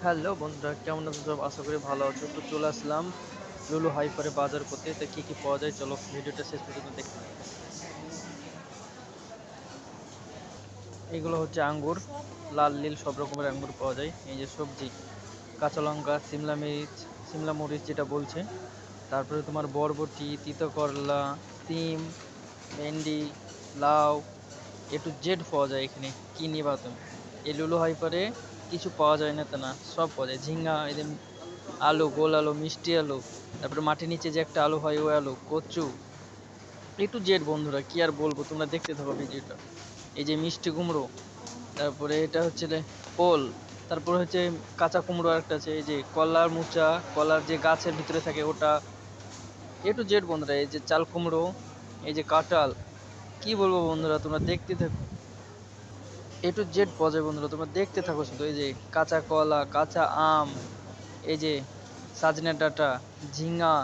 Hello বন্ধুরা, কেমন আছো সব? আশা করি ভালো আছো। তো চলে আসলাম লুলু হাইপারে বাজার করতে। তো কি কি পাওয়া যায় চলো ভিডিওটা শেষ পর্যন্ত দেখতে থাকো। এগুলো হচ্ছে আঙ্গুর, লাল নীল সব রকমের আঙ্গুর পাওয়া যায়। এই যে সবজি, কাঁচা লঙ্কা, সিমলা মির্চ, সিমলা মরিচ যেটা বলছে, তারপরে তোমার বরবটি, তিতা করলা, সিম, ভেন্ডি, লাউ, এ টু জেড পাওয়া যায় এখানে। কি নিবা তুমি? এই লুলু হাইপারে কিছু পাওয়া যায় না তা না, সব পাওয়া যায়। ঝিঙ্গা, এদের আলু, গোল আলু, মিষ্টি আলু, তারপরে মাটির নিচে যে একটা আলু হয় ওই আলু, কচু, এ টু জেড বন্ধুরা। কি আর বলবো, তোমরা দেখতে থাকো ভিডিওটা। এই যে মিষ্টি কুমড়ো, তারপরে এটা হচ্ছে ওল, তারপরে হচ্ছে কাঁচা কুমড়ো একটা আছে, এই যে কলার মোচা, কলার যে গাছের ভিতরে থাকে ওটা, এ টু জেড বন্ধুরা। এই যে চাল কুমড়ো, এই যে কাঁঠাল, কি বলবো বন্ধুরা, তোমরা দেখতে থাকো। এ টু জেড পাওয়া যায় বন্ধুরা, তোমরা দেখতে থাকো শুধু। এই যে কাঁচা কলা, কাঁচা আম, এই যে সাজনে ডাঁটা, ঝিঙ্গা,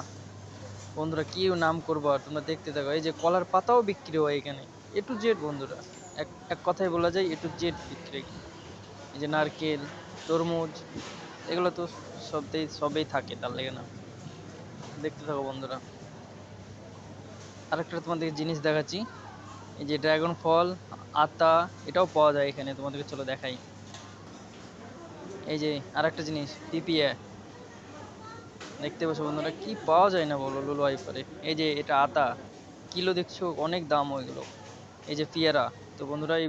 বন্ধুরা কি নাম করবো আর, তোমরা দেখতে থাকো। এই যে কলার পাতাও বিক্রি হয় এখানে। এ টু জেড বন্ধুরা, এক এক কথায় বলা যায় এ টু জেড বিক্রি এখানে। এই যে নারকেল, তরমুজ, এগুলো তো সবেই থাকে, তার লেগে না। দেখতে থাকো বন্ধুরা। আরেকটা তোমাদেরকে জিনিস দেখাচ্ছি, এই যে ড্রাগন ফল, আতা, এটাও পাওয়া যায় এখানে, তোমাদেরকে চলো দেখাই। এই যে আরেকটা জিনিস, পিপিয়া, দেখতে পাচ্ছ বন্ধুরা, কি পাওয়া যায় না বলো লুলু হাইপারে। এই যে এটা আতা, কিলো দেখছো অনেক দাম ওইগুলো। এই যে পেয়ারা। তো বন্ধুরা, এই